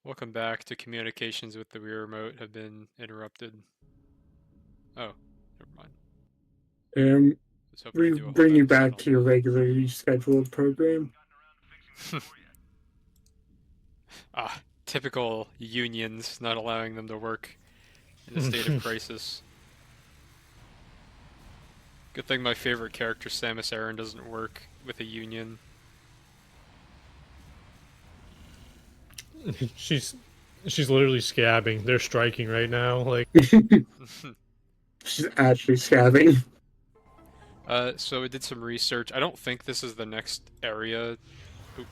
Welcome back to communications with the Wii remote have been interrupted. Oh, never mind. And I was hoping to we do a whole bring you episode back on to your regularly scheduled program. that. Typical unions not allowing them to work in a state of crisis. Good thing my favorite character, Samus Aran, doesn't work with a union. she's she's literally scabbing. They're striking right now. Like She's actually scabbing. So I did some research. I don't think this is the next area. Oop.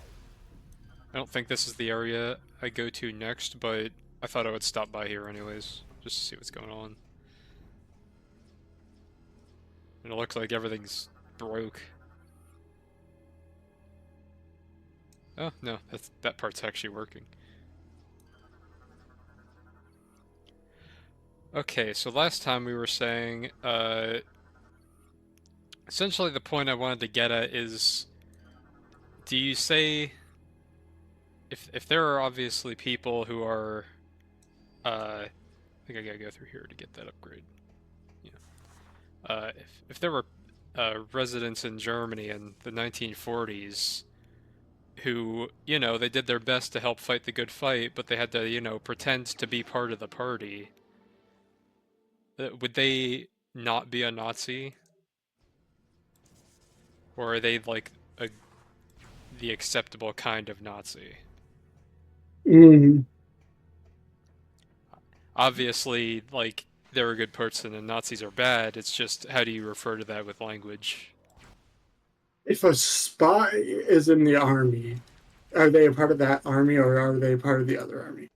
I don't think this is the area I go to next, but I thought I would stop by here anyways, just to see what's going on. And it looks like everything's broke. Oh, no, that part's actually working. Okay, so last time we were saying, essentially the point I wanted to get at is, do you say, if there are obviously people who are, I think I gotta go through here to get that upgrade. Yeah. If there were residents in Germany in the 1940s who, they did their best to help fight the good fight, but they had to, pretend to be part of the party, would they not be a Nazi? Or are they like a, the acceptable kind of Nazi? Mm, Obviously, like, they're a good person and Nazis are bad, it's just how do you refer to that with language? if a spy is in the army, are they a part of that army or are they part of the other army?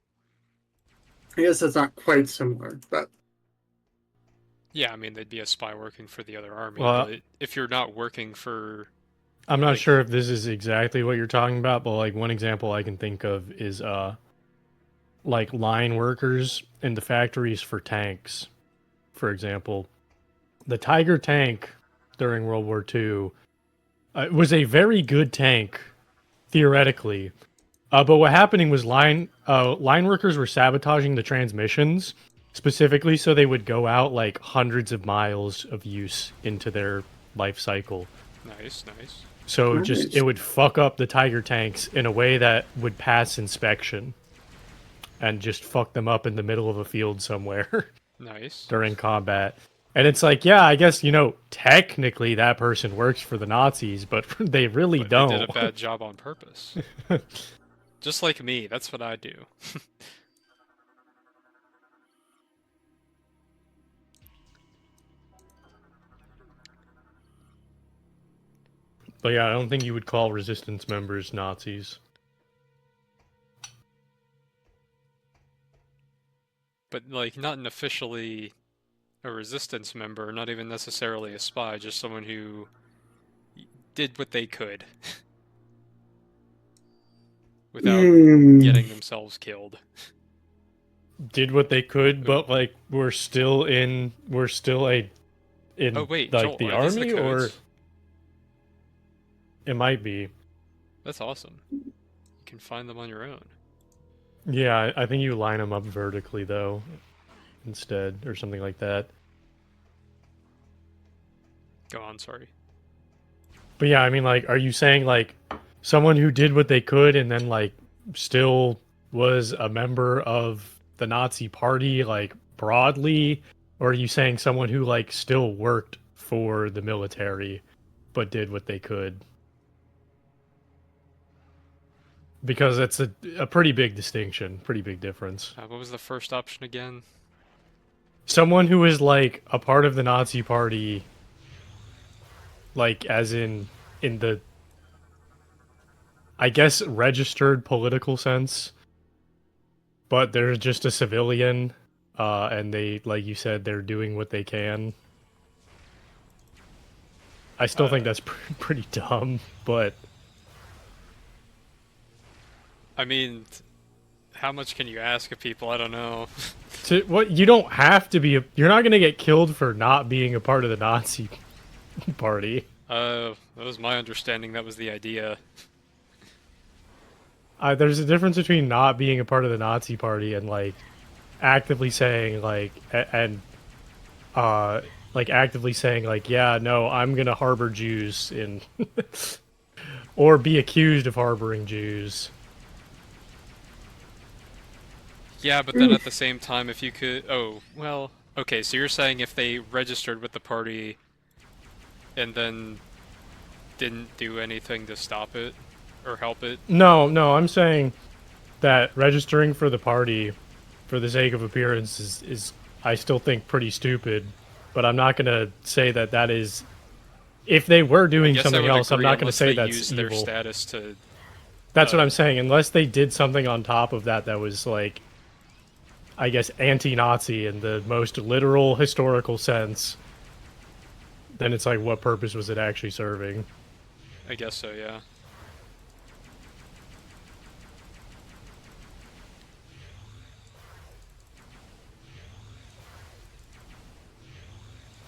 I guess that's not quite similar, but Yeah, I mean, they'd be a spy working for the other army, well, but if you're not working for, I'm not like, sure if this is exactly what you're talking about, but like one example I can think of is like line workers in the factories for tanks. For example, the Tiger tank during World War II was a very good tank theoretically. But what happening was line workers were sabotaging the transmissions specifically so they would go out like hundreds of miles of use into their life cycle. nice, nice. So just it nice. would fuck up the Tiger tanks in a way that would pass inspection and just fuck them up in the middle of a field somewhere Nice. during combat. And it's like, yeah, I guess, technically that person works for the Nazis, but they really But they did a don't. bad job on purpose. Just like me, that's what I do. But yeah, I don't think you would call resistance members Nazis. But, like, not an officially a resistance member, not even necessarily a spy, just someone who did what they could without Mm, getting themselves killed. Did what they could, Ooh. but like we're still Oh in wait, like Joel, the are these the army, or codes? it might be. That's awesome. You can find them on your own. Yeah, I think you line them up vertically though, instead, or something like that. Go on, sorry. But yeah, I mean, like, are you saying like someone who did what they could and then like still was a member of the Nazi party, like broadly, or are you saying someone who like still worked for the military but did what they could? Because that's a pretty big distinction, pretty big difference. What was the first option again? Someone who is like a part of the Nazi party, like as in the, I guess, registered political sense, but they're just a civilian, and they, like you said, they're doing what they can. I still think Uh, that's pretty dumb, but I mean, how much can you ask of people? I don't know. what you don't have to be. You're not gonna get killed for not being a part of the Nazi party. That was my understanding. That was the idea. there's a difference between not being a part of the Nazi party and like actively saying like actively saying like, yeah, no, I'm gonna harbor Jews in or be accused of harboring Jews. Yeah, but then at the same time, if you could... Oh, well... Okay, so you're saying if they registered with the party and then didn't do anything to stop it or help it? No, I'm saying that registering for the party for the sake of appearance is I still think pretty stupid, but I'm not gonna say that that is. If they were I doing guess I something would else, I'm agree not gonna unless they say that's used their evil. status to... That's what I'm saying. Unless they did something on top of that that was like, I guess, anti-Nazi in the most literal historical sense, then it's like, what purpose was it actually serving? I guess so, yeah.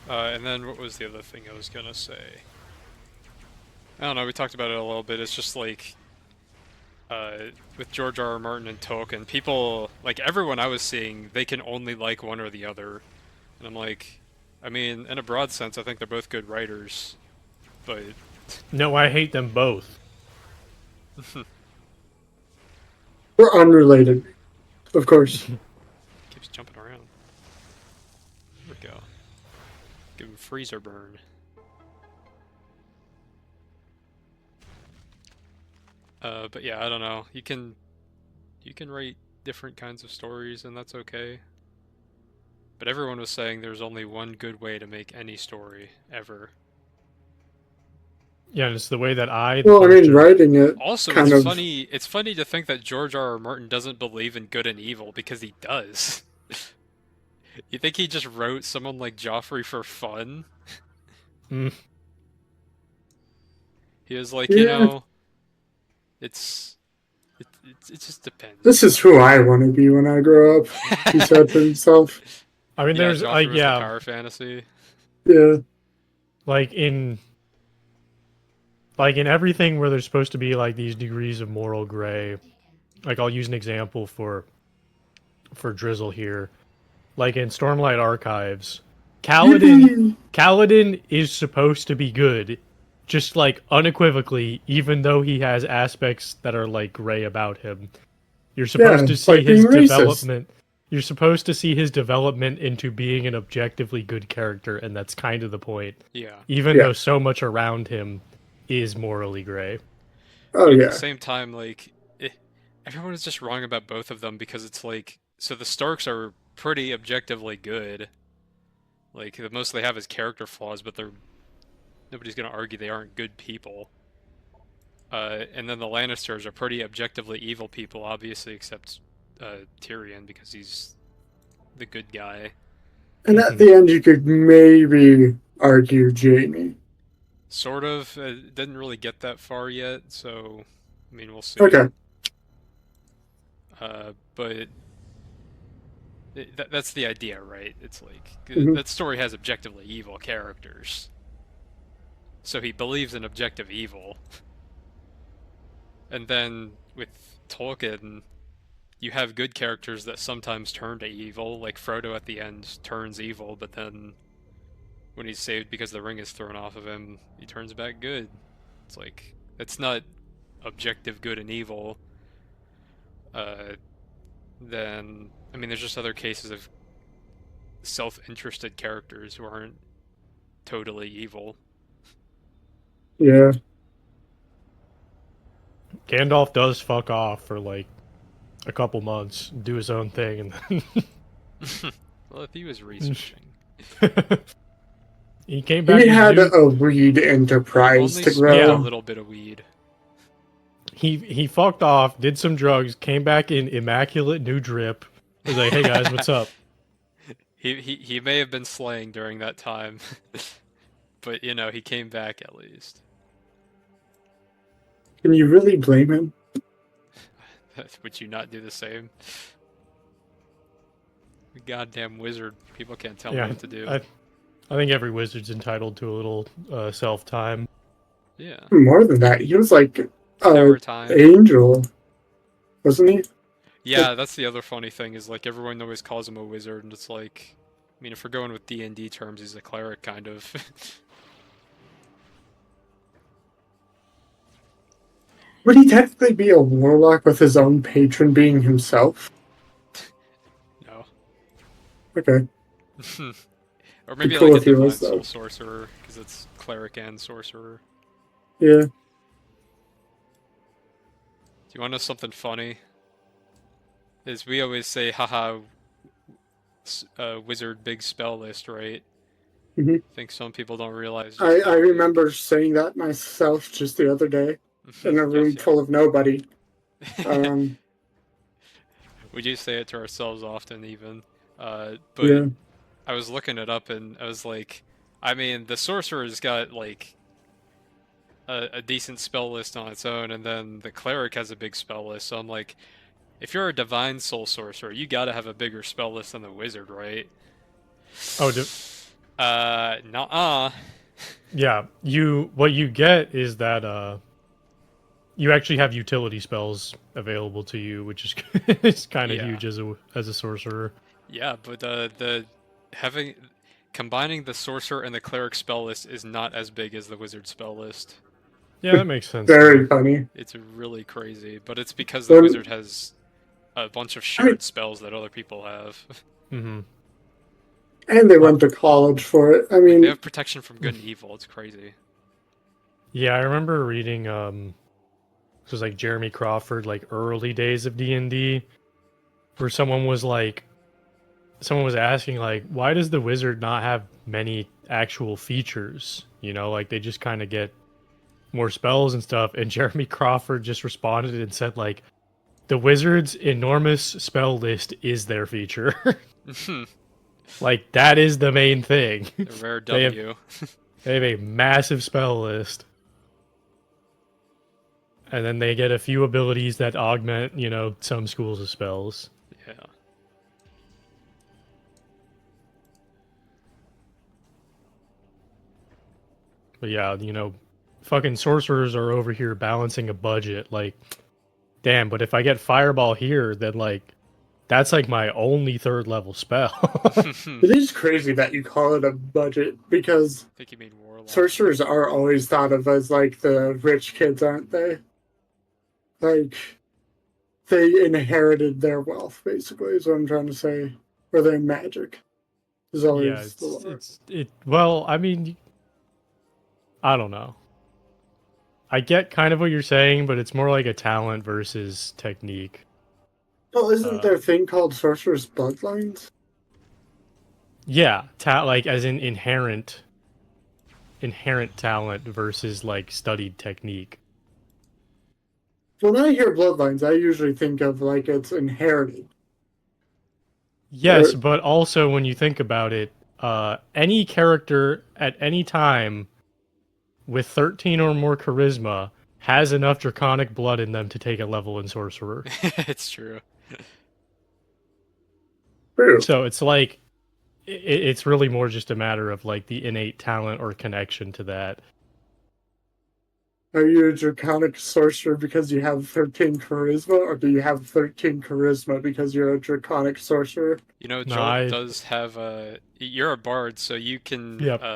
And then what was the other thing I was gonna say? I don't know, we talked about it a little bit. It's just like, with George R. R. Martin and Tolkien, people, like everyone I was seeing, they can only like one or the other. And I'm like, I mean, in a broad sense, I think they're both good writers, but... No, I hate them both. We're unrelated, of course. Keeps jumping around. There we go. Give him freezer burn. But yeah, I don't know. You can write different kinds of stories, and that's okay. But everyone was saying there's only one good way to make any story ever. Yeah, and it's the way that Well, I mean, writing it Also, kind it's of. funny. It's funny to think that George R. R. Martin doesn't believe in good and evil because he does. You think he just wrote someone like Joffrey for fun? Mm. He was like, Yeah. you know, it just depends. This is who I want to be when I grow up, he said to himself. I mean, Yeah, there's Joffrey was the yeah, power fantasy. Yeah. like in everything where there's supposed to be like these degrees of moral gray. Like I'll use an example for Drizzle here. Like in Stormlight Archives, Kaladin is supposed to be good, just like unequivocally, even though he has aspects that are like gray about him. You're supposed to it's see like his being racist. development. You're supposed to see his development into being an objectively good character, and that's kind of the point. Yeah. Even Yeah. though so much around him is morally gray. Oh, But at yeah. the same time, like, everyone is just wrong about both of them because it's like, so the Starks are pretty objectively good. Like, the most they have is character flaws, but nobody's gonna argue they aren't good people. And then the Lannisters are pretty objectively evil people, obviously, except Tyrion because he's the good guy. And at the end, you could maybe argue Jamie. Sort of. Didn't really get that far yet, so I mean, we'll see. Okay. But that's the idea, right? It's like Mhm. that story has objectively evil characters, so he believes in objective evil. And then with Tolkien, you have good characters that sometimes turn to evil, like Frodo at the end turns evil, but then when he's saved because the ring is thrown off of him, he turns back good. It's like, it's not objective good and evil. Then, I mean, there's just other cases of self-interested characters who aren't totally evil. Yeah. Gandalf does fuck off for like a couple months, do his own thing, and then Well, if he was researching. he came back. He had a weed enterprise Only to smoked a grow. little bit of weed. He fucked off, did some drugs, came back in immaculate new drip. Was like, hey guys, what's up? He may have been slaying during that time, but you know, he came back at least. Can you really blame him? Would you not do the same? Goddamn wizard. People can't tell me what to do. I think every wizard's entitled to a little self-time. Yeah. More than that, he was like Tower time. angel. wasn't he? Yeah, that's the other funny thing is like everyone always calls him a wizard, and it's like, I mean, if we're going with D&D terms, he's a cleric kind of. Would he technically be a warlock with his own patron being himself? No. Okay. Or Be maybe cool like a if he was, divine though. soul sorcerer, because it's cleric and sorcerer. Yeah. Do you want to know something funny? Is we always say, haha, wizard big spell list, right? hmm I think some people don't realize I, just I how big. remember saying that myself just the other day in a Yep, room full of nobody. yep. Um, We do say it to ourselves often, even. But yeah. I was looking it up and I was like, I mean, the sorcerer's got like a decent spell list on its own, and then the cleric has a big spell list. So I'm like, if you're a divine soul sorcerer, you gotta have a bigger spell list than the wizard, right? Oh, Nuh-uh. yeah. What you get is that you actually have utility spells available to you, which is is kind of Yeah, huge as a sorcerer. yeah, but the having combining the sorcerer and the cleric spell list is not as big as the wizard spell list. Yeah, that makes sense to me. Very funny. It's really crazy, but it's because the When, wizard has a bunch of I mean, shared spells that other people have. Mm-hmm. and they went to college for it. I Like they mean, have protection from good and evil. It's crazy. Yeah, I remember reading this was like Jeremy Crawford, like early days of D&D, where someone was asking like, why does the wizard not have many actual features? You know, like they just kind of get more spells and stuff. And Jeremy Crawford just responded and said like, the wizard's enormous spell list is their feature. The Like that is the main thing. rare they have W. they have a massive spell list. And then they get a few abilities that augment, you know, some schools of spells. Yeah. But yeah, you know, fucking sorcerers are over here balancing a budget. Like, damn, but if I get Fireball here, then like that's like my only third level spell. it is crazy that you call it a budget because I think you mean warlock. sorcerers are always thought of as like the rich kids, aren't they? Like they inherited their wealth, basically, is what I'm trying to say. Or their magic is Yeah, always the lore. well, I mean, I don't know. I get kind of what you're saying, but it's more like a talent versus technique. Well, isn't Uh there a thing called sorcerer's bloodlines? yeah, like as in inherent talent versus like studied technique. When I hear bloodlines, I usually think of like it's inherited. Yes, but also when you think about it, any character at any time with 13 or more charisma has enough draconic blood in them to take a level in sorcerer. It's true. True. So it's like it's really more just a matter of like the innate talent or connection to that. Are you a draconic sorcerer because you have 13 charisma, or do you have 13 charisma because you're a draconic sorcerer? You know, No, Jolt does have a. You're a bard, so you can. Yep.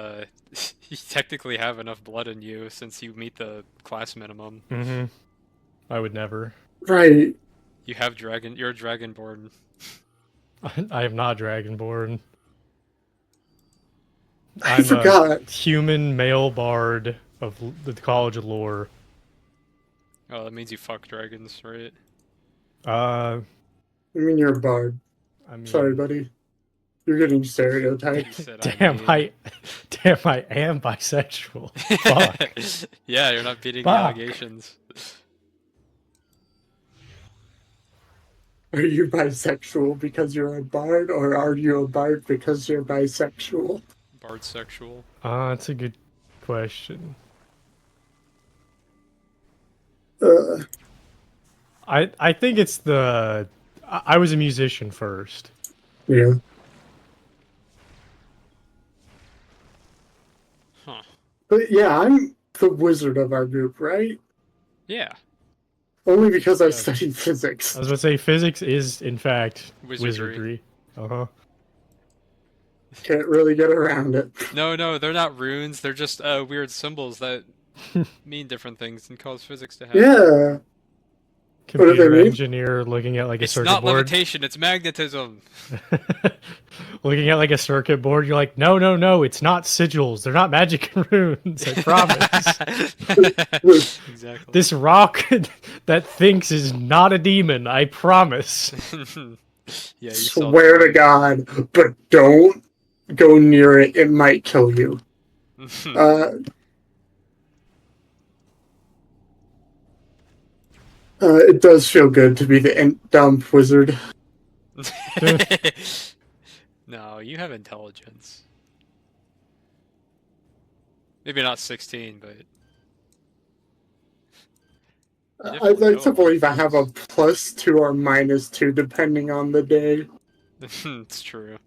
You technically have enough blood in you since you meet the class minimum. Mm-hmm. I would never. Right. You have dragon. You're a dragonborn. I am not dragonborn. I I'm a forgot. human male bard of the College of Lore. Oh, that means you fuck dragons, right? Uh, I mean, you're a bard. I mean, Sorry, buddy. You're getting He stereotyped. said, I damn, mean. damn, I am bisexual. Fuck. Yeah, you're not beating the Fuck. allegations. Are you bisexual because you're a bard, or are you a bard because you're bisexual? Bard sexual. That's a good question. Uh, I think it's the I was a musician first. yeah. Huh. But yeah, I'm the wizard of our group, right? Yeah. Only because I Yeah. studied physics. I was about to say physics is in fact Wizardry. wizardry. Uh-huh. Can't really get around it. No, they're not runes. They're just weird symbols that mean different things and cause physics to happen. Yeah. What do they Computer mean? engineer looking at like a It's circuit not board. levitation, it's magnetism. Looking at like a circuit board, you're like, no, it's not sigils. They're not magic runes. I promise. Exactly. This rock that thinks is not a demon. I promise. Yeah, you saw Swear to God, but don't go near it. It might kill you. It does feel good to be the dump wizard. No, you have intelligence. Maybe not 16, but I'd like to believe I have a +2 or -2 depending on the day. it's true.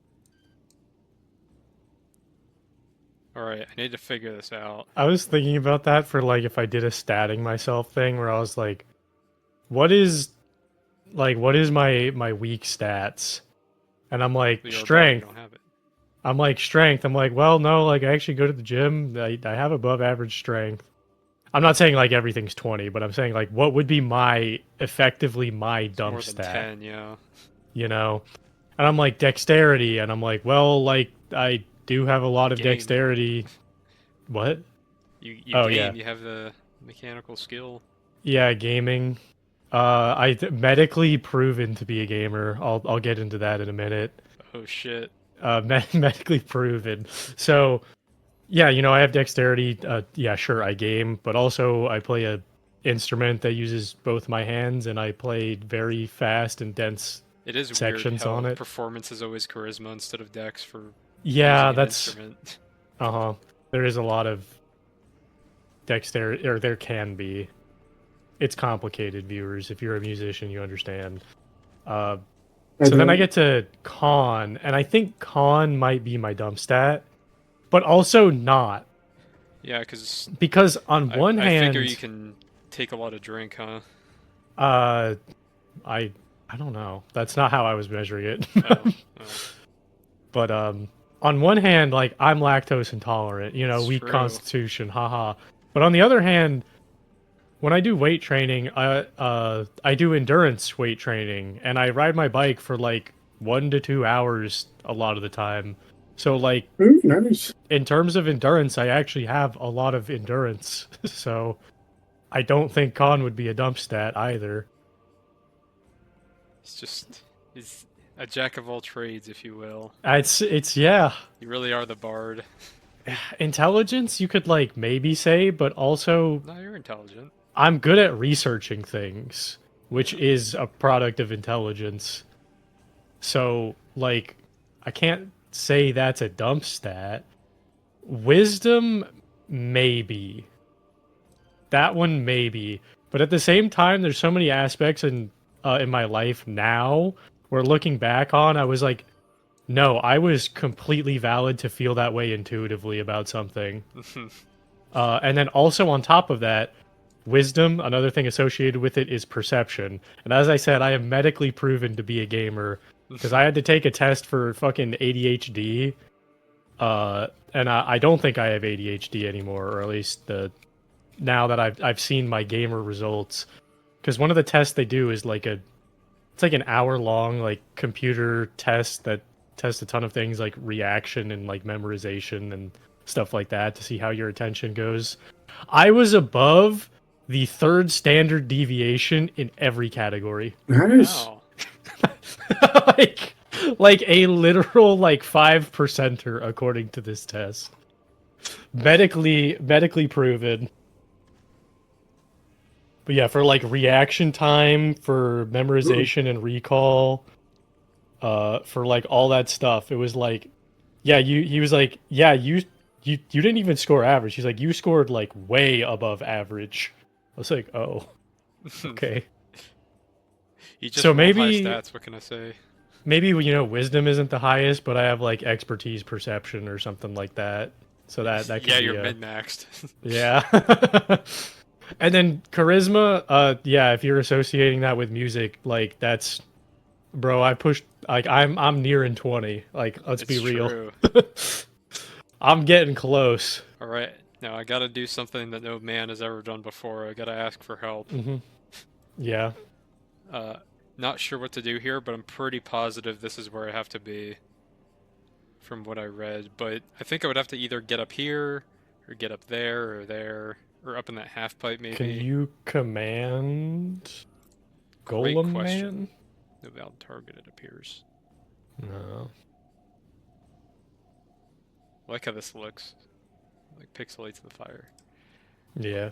Alright, I need to figure this out. I was thinking about that for like if I did a statting myself thing where I was like, what is my weak stats? And I'm like, But you're a bard, you strength. don't have it. I'm like, strength. I'm like, well, no, like I actually go to the gym. I have above average strength. I'm not saying like everything's 20, but I'm saying like what would be effectively my dump More than stat? 10, yeah. You know? And I'm like, dexterity. And I'm like, well, like I do have a lot of Game. dexterity. What? You Oh, game, yeah. you have the mechanical skill. Yeah, gaming. Medically proven to be a gamer. I'll get into that in a minute. Oh shit. Medically proven. So, yeah, you know, I have dexterity. Yeah, sure, I game, but also I play a instrument that uses both my hands, and I play very fast and dense It is sections weird how on it. performance is always charisma instead of dex for Yeah, using an that's instrument. uh-huh. There is a lot of dexterity, or there can be. It's complicated, viewers. If you're a musician, you understand. So then I get to con, and I think con might be my dump stat, but also not. Yeah, because on one I hand, figure you can take a lot of drink, huh? I don't know. That's not how I was measuring it. Oh. But on one hand, like I'm lactose intolerant, you know, It's weak true. constitution, haha. But on the other hand, when I do weight training, I do endurance weight training, and I ride my bike for like 1 to 2 hours a lot of the time. So like, nice. In terms of endurance, I actually have a lot of endurance. So I don't think con would be a dump stat either. He's a jack of all trades, if you will. It's yeah. You really are the bard. Intelligence, you could like maybe say, but also No, you're intelligent. I'm good at researching things, which is a product of intelligence. So, like, I can't say that's a dump stat. Wisdom, maybe. That one, maybe. But at the same time, there's so many aspects in my life now where looking back on, I was like, no, I was completely valid to feel that way intuitively about something. And then also on top of that, wisdom, another thing associated with it is perception. And as I said, I am medically proven to be a gamer because I had to take a test for fucking ADHD. And I don't think I have ADHD anymore, or at least now that I've seen my gamer results. Because one of the tests they do is like it's like an hour long like computer test that tests a ton of things like reaction and like memorization and stuff like that to see how your attention goes. I was above the 3rd standard deviation in every category. Nice. Wow. like a literal like 5%er according to this test. Medically proven. But yeah, for like reaction time, for memorization and recall, for like all that stuff, it was like, yeah, he was like, yeah, you didn't even score average. He's like, you scored like way above average. I was like, oh, okay. You just So rolled maybe- high stats, what can I say? Maybe, you know, wisdom isn't the highest, but I have like expertise perception or something like that. So that could Yeah, be you're mid-maxed. Yeah. And then charisma, yeah, if you're associating that with music, like that's, bro, I pushed, like I'm nearing 20. Like, let's be It's real. true. I'm getting close. All right, now I gotta do something that no man has ever done before. I gotta ask for help. Yeah. Uh, Not sure what to do here, but I'm pretty positive this is where I have to be from what I read. But I think I would have to either get up here, or get up there, or up in that half pipe Can maybe. you command Great Golem question. Man? No valid target, it appears. No. I like how this looks. Like pixelates the fire. Yeah.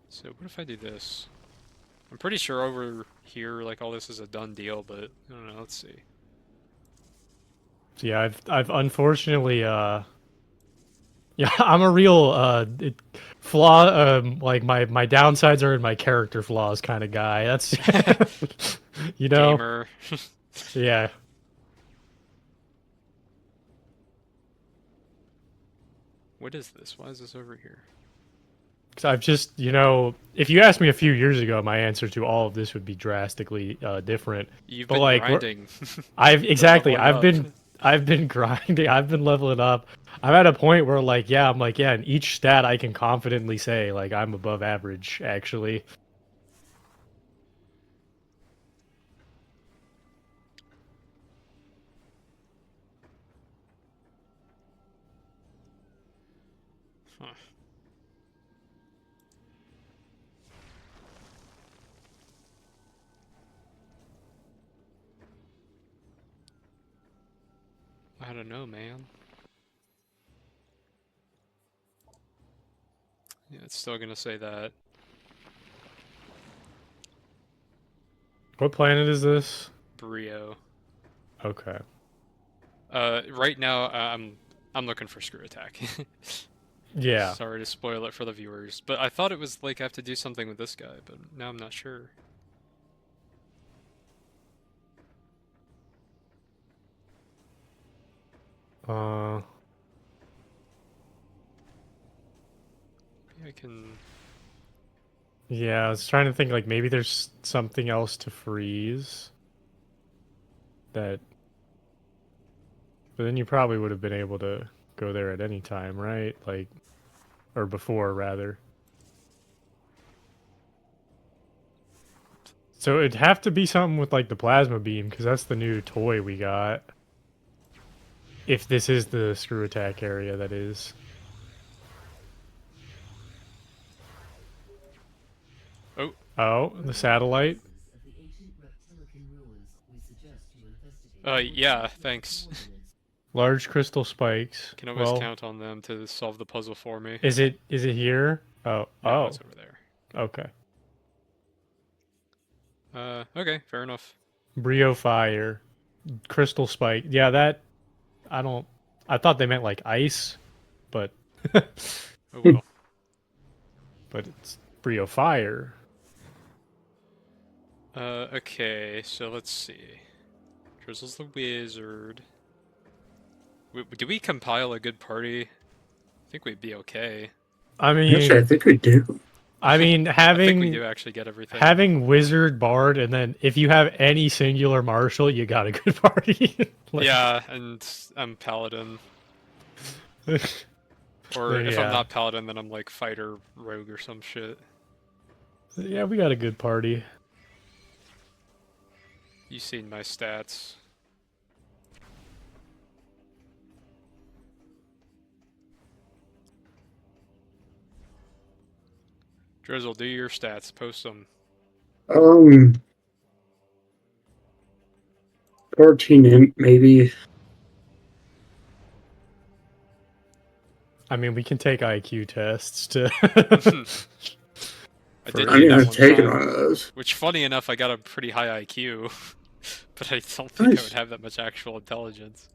So what if I do this? I'm pretty sure over here, like all this is a done deal, but I don't know. Let's see. So yeah, I've unfortunately yeah, I'm a real flaw like my downsides are in my character flaws kind of guy. That's you know. Gamer. Yeah. What is this? Why is this over here? 'Cause I've just, if you asked me a few years ago, my answer to all of this would be drastically different. You've But been like, grinding. I've Been exactly, leveling up. I've been grinding, I've been leveling up. I'm at a point where like, yeah, I'm like, yeah, in each stat I can confidently say like I'm above average actually. Huh. I don't know, man. Yeah, it's still gonna say that. What planet is this? Brio. Okay. Right now I'm looking for screw attack. Yeah. Sorry to spoil it for the viewers, but I thought it was like I have to do something with this guy, but now I'm not sure. Uh, Maybe I can. yeah, I was trying to think like maybe there's something else to freeze that, but then you probably would have been able to go there at any time, right? Like, or before rather. So it'd have to be something with like the plasma beam because that's the new toy we got. If this is the screw attack area, that is. Oh, Oh, the satellite. yeah, thanks. Large crystal spikes. Can always Well, count on them to solve the puzzle for me. is it here? Oh, No, oh, it's over there. okay. Okay, fair enough. Brio fire, crystal spike. Yeah, that I don't. I thought they meant like ice, but Oh well. but it's Brio fire. Okay, so let's see. Drizzle's the wizard. Do we compile a good party? I think we'd be okay. I Actually, I mean, think we do. I think we do actually get everything. having wizard bard, and then if you have any singular martial, you got a good party. Like, Yeah, and I'm paladin. Or if I'm yeah, not paladin, then I'm like fighter rogue or some shit. yeah, we got a good party. You seen my stats. Drizzle, do your stats. Post them. Um, 14 int maybe. I mean, we can take IQ tests to. I did I do mean, that I've one taken time. one of those. Which, funny enough, I got a pretty high IQ. But I don't think I would Nice. have that much actual intelligence.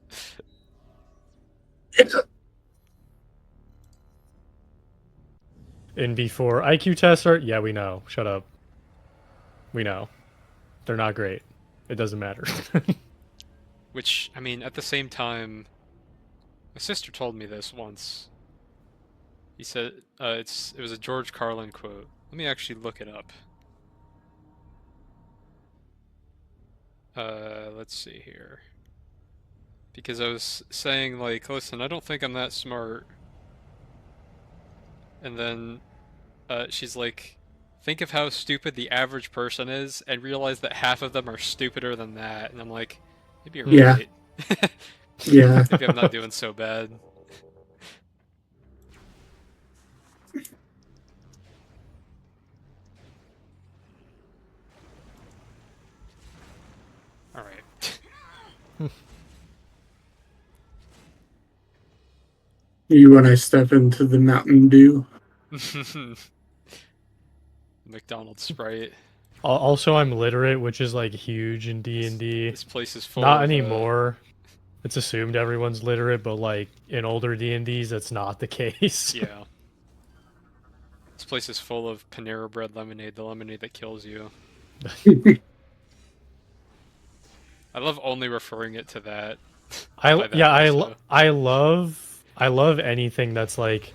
And before IQ tests are, yeah, we know. Shut up. We know. They're not great. It doesn't matter. Which, I mean, at the same time, my sister told me this once. He said it was a George Carlin quote. Let me actually look it up. Let's see here. Because I was saying, like, listen, I don't think I'm that smart. And then she's like, think of how stupid the average person is and realize that half of them are stupider than that. And I'm like, maybe you're Yeah. right. Yeah. Maybe I'm not doing so bad. Alright. You when I step into the Mountain Dew. McDonald's Sprite. Also, I'm literate, which is like huge in D&D. This place is full Not of anymore. It's assumed everyone's literate, but like in older D&Ds, that's not the case. yeah. This place is full of Panera Bread lemonade, the lemonade that kills you. I love only referring it to that. By that also. I love anything that's like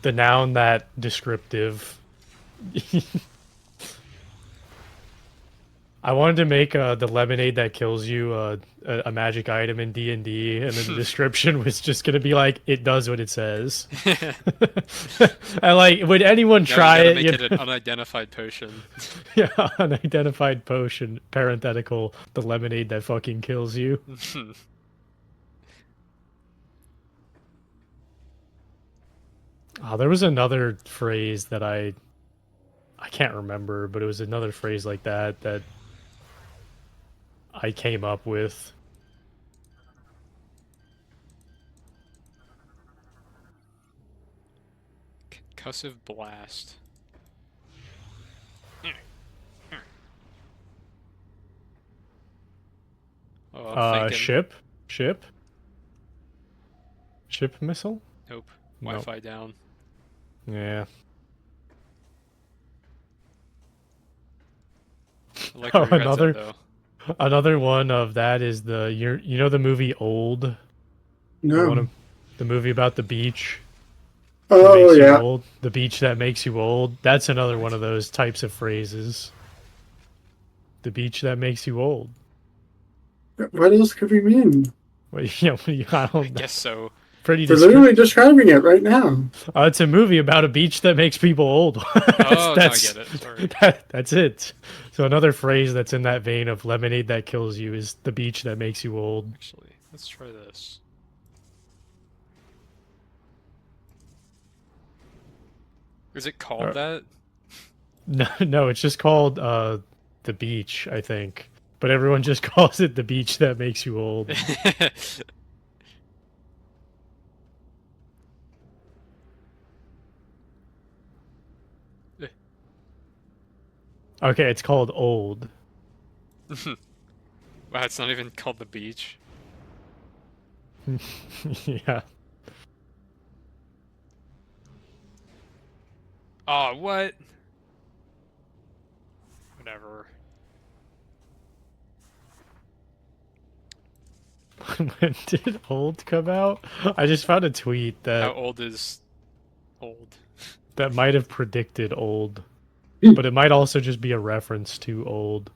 the noun that descriptive. I wanted to make the lemonade that kills you a magic item in D&D, and then the description was just gonna be like it does what it says. And like, would anyone try you it? gotta make it an unidentified potion. Yeah, unidentified potion. Parenthetical, the lemonade that fucking kills you. There was another phrase that I can't remember, but it was another phrase like that that I came up with. Concussive blast. Oh, I'm thinking. Ship missile. Nope. Nope. Wi-Fi down. Yeah. I like where your head's at, though. Another one of that is you know the movie Old? No. The movie about the beach. Oh Makes you yeah. old. The beach that makes you old. That's another one of those types of phrases. The beach that makes you old. What else could we mean? Well, yeah, I don't I guess so. Pretty We're literally describing it right now. it's a movie about a beach that makes people old. Oh, now I get it. Sorry. That's it. So another phrase that's in that vein of lemonade that kills you is the beach that makes you old. Actually, let's try this. Is it called that? No, it's just called the beach, I think. But everyone just calls it the beach that makes you old. Okay, it's called old. Wow, it's not even called the beach. Yeah. Oh, what? Whatever. When did old come out? I just found a tweet How that old is old? that might have predicted old. But it might also just be a reference to old.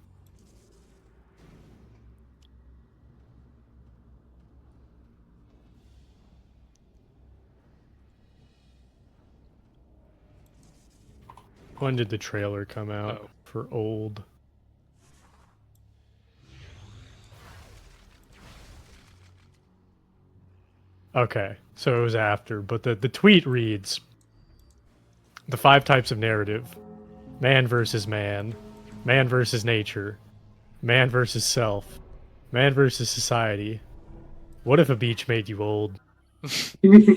When did the trailer come out for old? Okay, so it was after, but the tweet reads, the 5 types of narrative. Man versus man. Man versus nature. Man versus self. Man versus society. What if a beach made you old? Really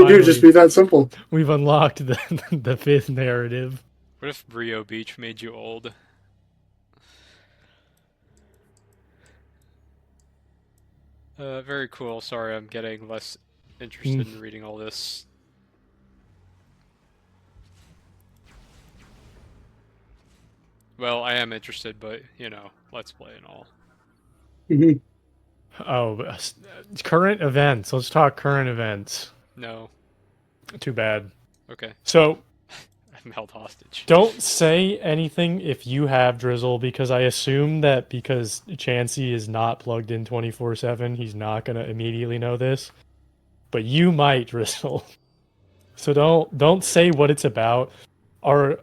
do just be that simple. We've unlocked the 5th narrative. What if Rio Beach made you old? Very cool. Sorry, I'm getting less interested in reading all this. Well, I am interested, but, you know, Let's Play and all. Mhm. Oh, current events. Let's talk current events. No. Too bad. Okay. So, I'm held hostage. don't say anything if you have Drizzle, because I assume that because Chansey is not plugged in 24/7, he's not gonna immediately know this. But you might, Drizzle. So don't say what it's about. Are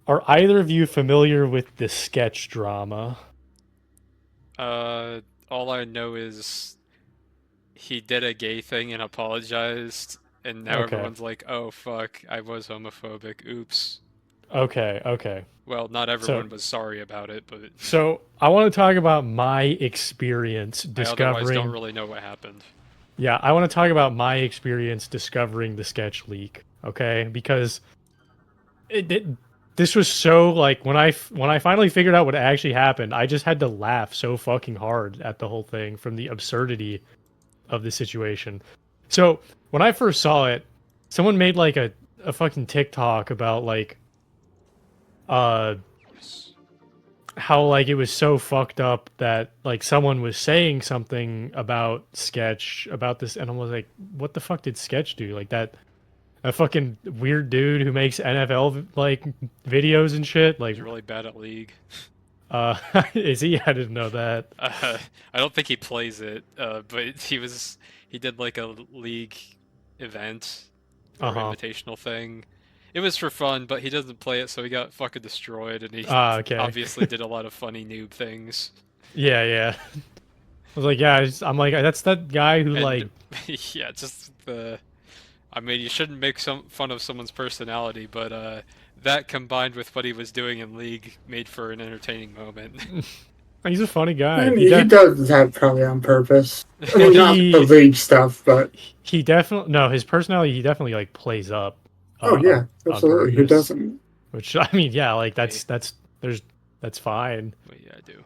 either of you familiar with the sketch drama? All I know is he did a gay thing and apologized, and now Okay. everyone's like, "Oh fuck, I was homophobic. Oops." Okay. Well, not So everyone was sorry about it, but so I want to talk about my experience I otherwise don't discovering. really know what happened. Yeah, I want to talk about my experience discovering the sketch leak. Okay, because it this was so like when I finally figured out what actually happened, I just had to laugh so fucking hard at the whole thing from the absurdity of the situation. So when I first saw it, someone made like a fucking TikTok about like uh Yes. how like it was so fucked up that like someone was saying something about Sketch about this, and I was like, what the fuck did Sketch do? Like that a fucking weird dude who makes NFL like videos and shit. Like, He's really bad at League. uh, is he? I didn't know that. I don't think he plays it, but he did like a League event Uh or huh. invitational thing. It was for fun, but he doesn't play it, so he got fucking destroyed, and he Ah, okay. obviously did a lot of funny noob things. Yeah. I was like, yeah. I'm like, that's that guy who And like, yeah, just the I mean, you shouldn't make some fun of someone's personality, but that combined with what he was doing in League made for an entertaining moment. he's a funny guy. And he does that probably on purpose. I mean, not the He league stuff, but he definitely no, his personality he definitely like plays up oh yeah, on absolutely. Who purpose. doesn't? Which I mean, yeah, like Hey, that's fine. but yeah, I do.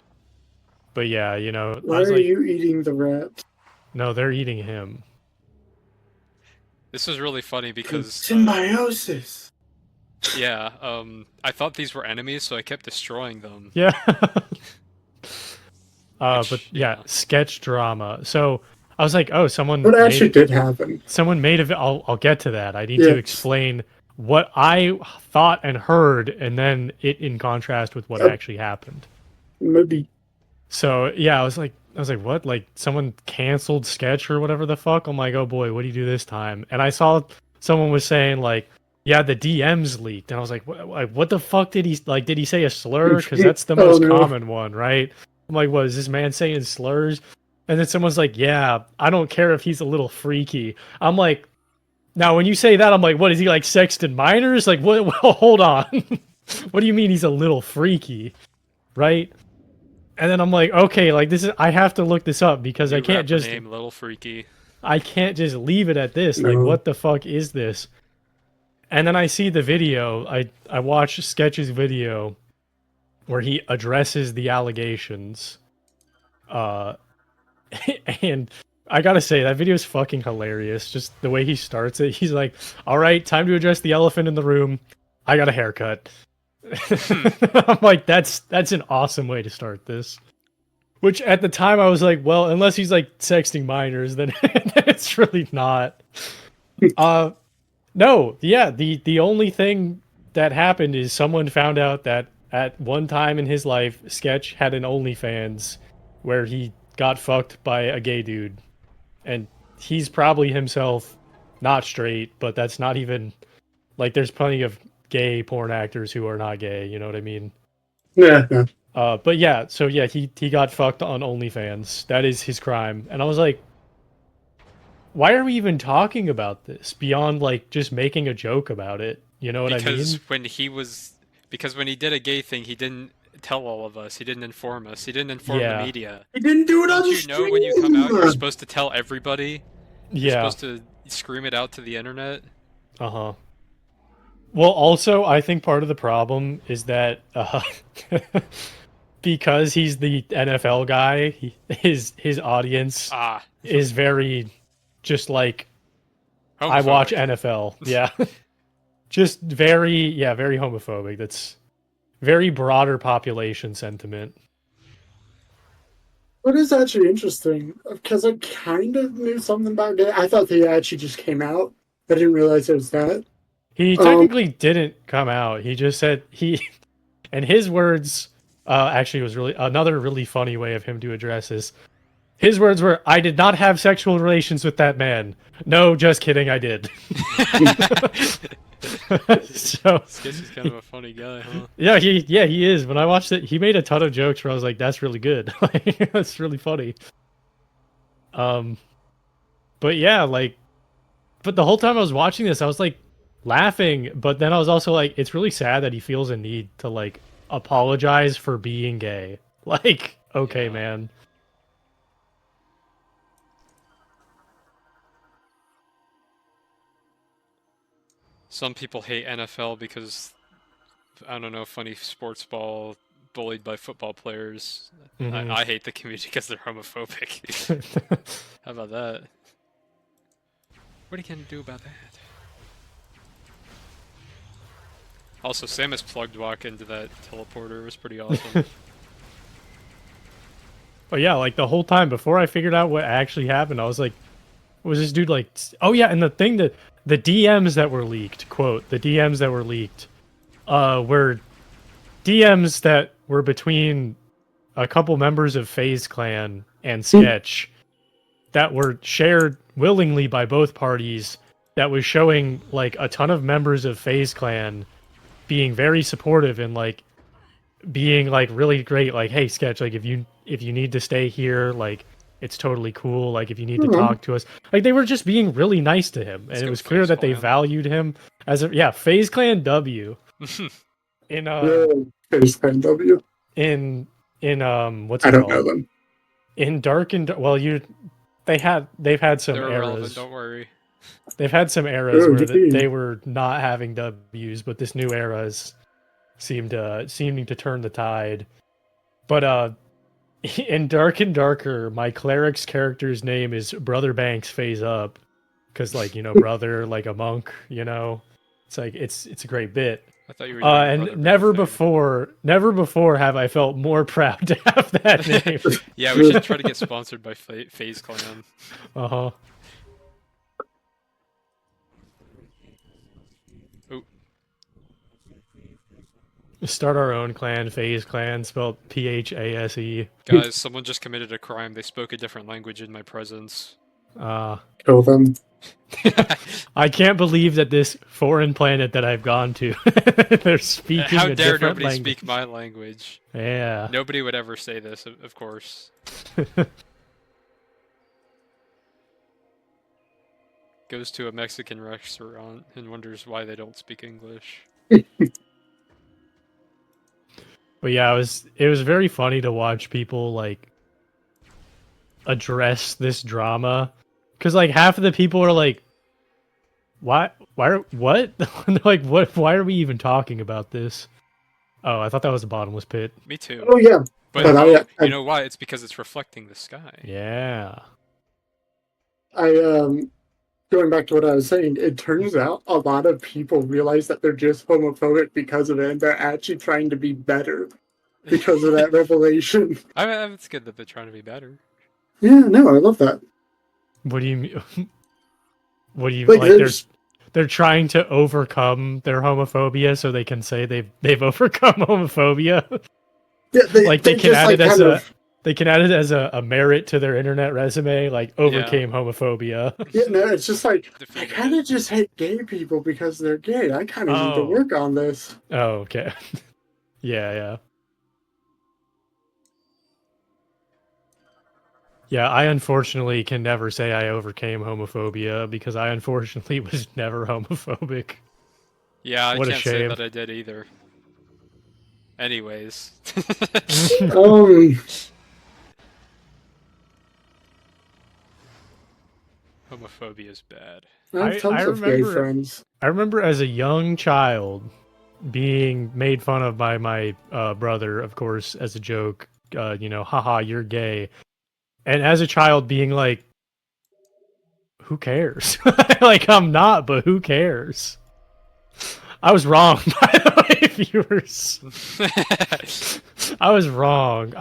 But yeah, you know, I Why was are like, you eating the rat? no, they're eating him. This was really funny because Symbiosis. yeah, I thought these were enemies, so I kept destroying them. Yeah. But Which, yeah, yeah, sketch drama. So I was like, oh, What actually did happen? someone made a. I'll get to that. I need to Yes. explain what I thought and heard, and then it in contrast with what Uh, actually happened. maybe. So yeah, I was like, what? Like someone canceled sketch or whatever the fuck? I'm like, oh boy, what do you do this time? And I saw someone was saying like, yeah, the DMs leaked, and I was like, what the fuck did he like? Did he say a slur? Because that's the Oh most no. common one, right? I'm like, what is this man saying slurs? And then someone's like, yeah, I don't care if he's a little freaky. I'm like, now when you say that, I'm like, what is he like sexting minors? Like, what? Well, hold on. What do you mean he's a little freaky, right? And then I'm like, okay, like this is I have to look this up because new rapper name, Little Freaky. I can't just leave it at this. Like, No. what the fuck is this? And then I see the video. I watch Sketch's video where he addresses the allegations. Uh and I gotta say that video is fucking hilarious. Just the way he starts it. He's like, all right, time to address the elephant in the room. I got a haircut. I'm like, that's an awesome way to start this. Which at the time I was like, well, unless he's like sexting minors, then it's really not. Uh no, yeah, the only thing that happened is someone found out that at one time in his life, Sketch had an OnlyFans where he got fucked by a gay dude. And he's probably himself not straight, but that's not even like there's plenty of gay porn actors who are not gay, you know what I mean? Yeah. But yeah, so yeah, he got fucked on OnlyFans. That is his crime. And I was like, why are we even talking about this beyond like just making a joke about it? You know what I Because mean? when he did a gay thing, he didn't tell all of us. He didn't inform us. He didn't inform the Yeah. media. He didn't do it on Don't the you know when you come out, you're stream. supposed to tell everybody? You're Yeah. supposed to scream it out to the internet? Uh-huh. Well, also, I think part of the problem is that because he's the NFL guy, his audience Ah, is very just like I watch homophobic. NFL. Yeah. Just very homophobic. That's very broader population sentiment. What is actually interesting, because I kind of knew something about it. I thought they actually just came out. I didn't realize it was that. He Um, technically didn't come out. He just said he, and his words, actually was really another really funny way of him to address this. His words were, "I did not have sexual relations with that man. No, just kidding, I did." So, Sketch is kind of a funny guy, huh? yeah, he is. When I watched it, he made a ton of jokes where I was like, "That's really good. Like, that's really funny." Um, but yeah, like, but the whole time I was watching this, I was like laughing, but then I was also like, it's really sad that he feels a need to like apologize for being gay. Like, okay, Yeah. man. Some people hate NFL because, I don't know, funny sports ball bullied by football players. Hmm. I hate the community because they're homophobic. How about that? What are you gonna do about that? Also, Samus plugged walk into that teleporter. It was pretty awesome. But yeah, like the whole time before I figured out what actually happened, I was like, was this dude like, oh yeah, and the thing that the DMs that were leaked, quote, the DMs that were leaked, were DMs that were between a couple members of FaZe Clan and Sketch that were shared willingly by both parties that was showing like a ton of members of FaZe Clan being very supportive and like being like really great, like, hey Sketch, like if you need to stay here, like it's totally cool, like if you need to talk to us, like they were just being really nice to him, and Let's it go was clear FaZe that they Clan. valued him as a, yeah, FaZe Clan W. in Face W. in what's I it don't know called, them. in Dark and well, you they've had some They're irrelevant, eras. don't worry. They've had some eras Oh, where gee. they were not having W's, but this new era is seeming to turn the tide. But in Dark and Darker, my cleric's character's name is Brother Banks Phase Up, because like, you know, brother, like a monk, you know, it's like it's a great bit. I thought you were doing a And Brother Bear thing. never before have I felt more proud to have that name. Yeah, we should try to get sponsored by FaZe Clan. Uh huh. Oh, Start our own clan, Phase Clan, spelled Phase. guys, someone just committed a crime. They spoke a different language in my presence. Kill them. I can't believe that this foreign planet that I've gone to, they're speaking How a dare different nobody language. speak my language? Yeah. Nobody would ever say this, of course. Goes to a Mexican restaurant and wonders why they don't speak English. But yeah, it was very funny to watch people like address this drama, because like half of the people are like, what like why are we even talking about this? Oh, I thought that was a bottomless pit. Me too. Oh yeah, But but oh, you know why? It's because it's reflecting the sky. Yeah. going back to what I was saying, it turns out a lot of people realize that they're just homophobic because of it, and they're actually trying to be better because of that revelation. I mean, it's good that they're trying to be better. Yeah, no, I love that. What do you mean? What do you Like, like? They're trying to overcome their homophobia so they can say they've overcome homophobia. yeah, Like they can just, add like, it as kind a of, they can add it as a merit to their internet resume, like overcame homophobia. yeah, no, it's just like I Defeated kind it. of just hate gay people because they're gay. I kind of need to Oh. work on this. Oh, okay. Yeah. Yeah, I unfortunately can never say I overcame homophobia because I unfortunately was never homophobic. Yeah, I What a can't say shame. that I did either. Anyways. Um, Homophobia is bad. I have tons of gay friends. I remember as a young child being made fun of by my brother, of course, as a joke. You know, haha, you're gay. And as a child being like, who cares? Like, I'm not, but who cares? I was wrong, by the way, viewers. I was wrong.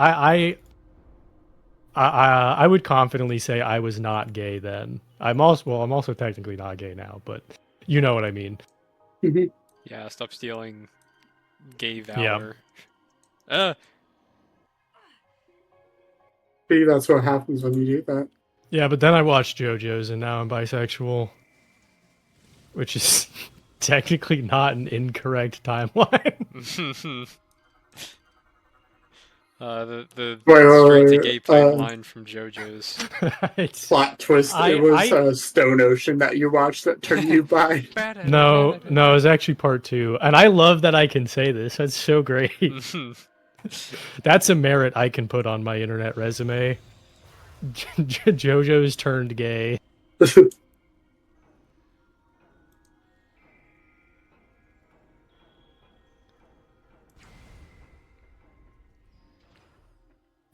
I would confidently say I was not gay then. I'm also technically not gay now, but you know what I mean. Mhm. Yeah, stop stealing gay Yeah. valor. See, that's what happens when you do that. Yeah, but then I watched JoJo's and now I'm bisexual, which is technically not an incorrect timeline. The straight to Wait, gay pipeline from JoJo's. It's plot twist. It was I Stone Ocean that you watched that turned you bi. no, it was actually part 2. And I love that I can say this. That's so great. That's a merit I can put on my internet resume. JoJo's turned gay.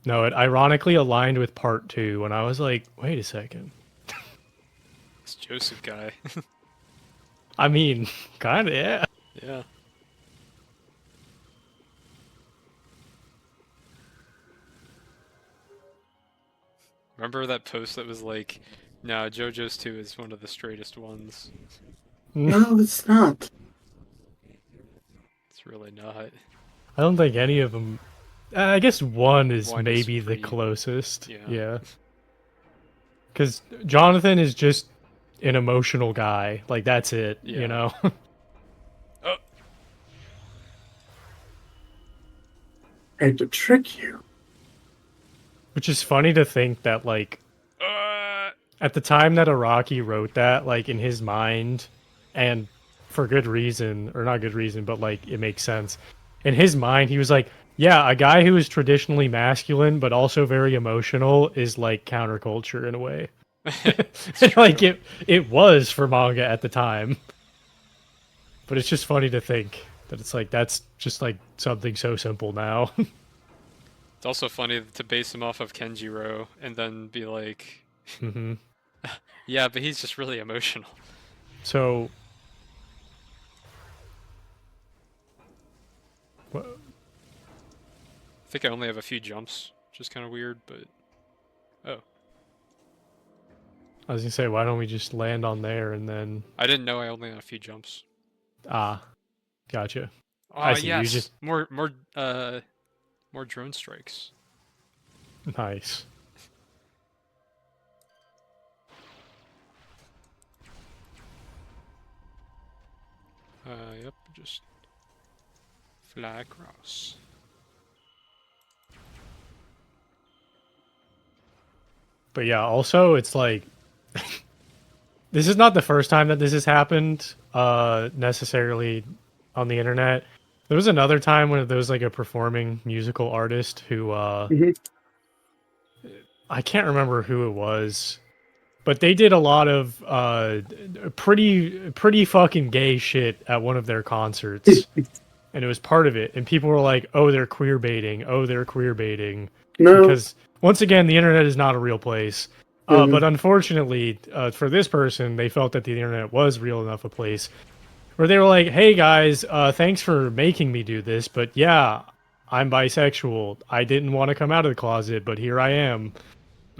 No, it ironically aligned with part 2 when I was like, wait a second. This Joseph guy. I mean, kind of, yeah. Yeah. Remember that post that was like, no, JoJo's 2 is one of the straightest ones. No, it's not. It's really not. I don't think any of them. I guess one is One is maybe the pretty- closest. yeah. Yeah. Because Jonathan is just an emotional guy. Like, that's it, Yeah. you know? Oh, I had to trick you. Which is funny to think that, like, at the time that Araki wrote that, like, in his mind, and for good reason, or not good reason, but, like, it makes sense. In his mind, he was like, yeah, a guy who is traditionally masculine, but also very emotional is, like, counterculture in a way. Like, it was for manga at the time. But it's just funny to think that it's like, that's just, like, something so simple now. it's also funny to base him off of Kenjiro and then be like, hmm yeah, but he's just really emotional. So, wha- I think I only have a few jumps, which is kind of weird, but oh, I was gonna say, why don't we just land on there and then I didn't know I only had a few jumps. gotcha. Ah, I see. You yes, just more drone strikes. nice. Yep, just fly across. But yeah, also it's like this is not the first time that this has happened necessarily on the internet. There was another time when there was like a performing musical artist who Mhm. I can't remember who it was, but they did a lot of pretty fucking gay shit at one of their concerts. And it was part of it. And people were like, "Oh, they're queer baiting. Oh, they're queer baiting." No. Because once again, the internet is not a real place. Mhm. But unfortunately, for this person, they felt that the internet was real enough a place where they were like, "Hey guys, thanks for making me do this, but yeah, I'm bisexual. I didn't want to come out of the closet, but here I am."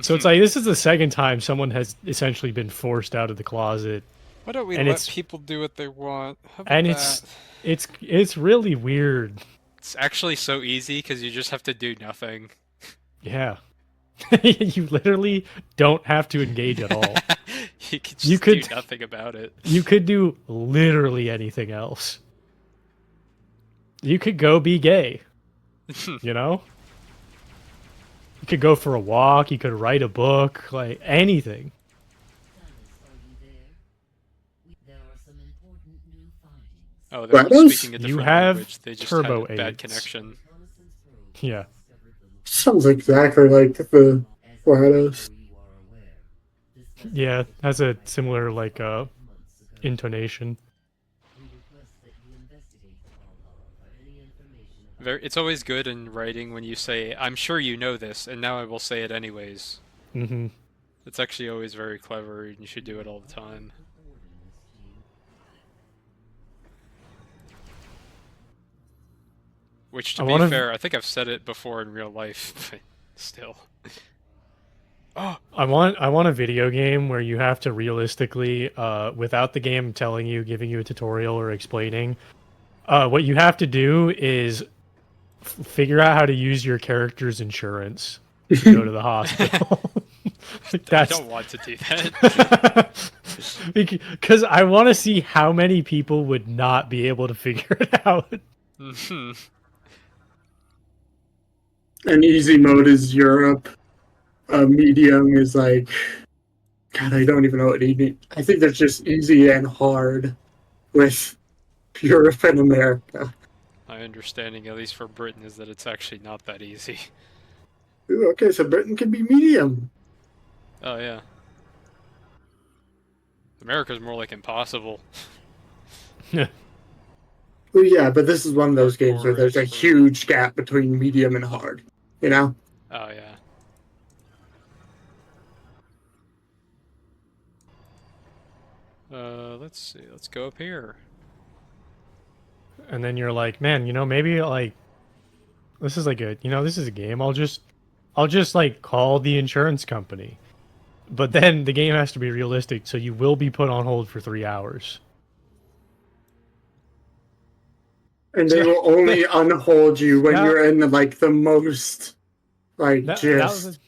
So it's like this is the second time someone has essentially been forced out of the closet, Why don't we and let people do what they want? How about and that? it's really weird. It's actually so easy because you just have to do nothing. Yeah. You literally don't have to engage at all. You could just You could- do nothing about it. You could do literally anything else. You could go be gay, you know? You could go for a walk, you could write a book, like anything. Oh, they're not Rados? speaking a You different have language. They just turbo had a bad aids. connection. Yeah. Sounds exactly like the GLaDOS. Yeah, has a similar like intonation. It's always good in writing when you say, "I'm sure you know this, and now I will say it anyways." Mhm. It's actually always very clever, and you should do it all the time. Which, to I be wanna- fair, I think I've said it before in real life, but still. Oh, I want a video game where you have to realistically, without the game telling you, giving you a tutorial or explaining, what you have to do is figure out how to use your character's insurance to go to the hospital. Like I that's don't want to do that. because I want to see how many people would not be able to figure it out. Mhm. And easy mode is Europe. Medium is like, God, I don't even know what easy. I think there's just easy and hard with Europe and America. My understanding, at least for Britain, is that it's actually not that easy. Ooh, okay, so Britain can be medium. Oh yeah. America's more like impossible. Well, yeah, but this is one of those games where Hardcore there's a expert. huge gap between medium and hard. You know? Oh yeah. Let's see. Let's go up here. And then you're like, man, maybe like this is like this is a game. I'll just like call the insurance company. But then the game has to be realistic, so you will be put on hold for 3 hours. And they will only unhold you when Now- you're in like the most like That just was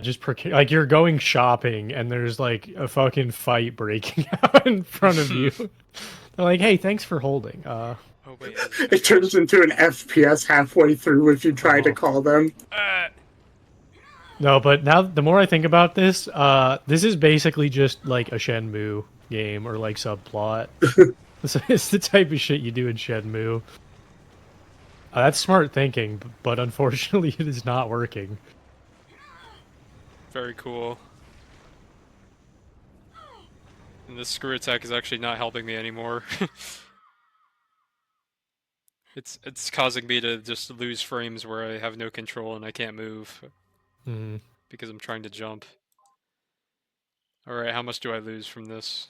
just like you're going shopping and there's like a fucking fight breaking out in front of you. They're like, "Hey, thanks for holding." Oh wait. it turns into an FPS halfway through if you try to call them. No, but now the more I think about this, this is basically just like a Shenmue game or like subplot. It's the type of shit you do in Shenmue. That's smart thinking, but unfortunately, it is not working. Very cool. And this screw attack is actually not helping me anymore. It's causing me to just lose frames where I have no control and I can't move Mm. because I'm trying to jump. Alright, how much do I lose from this?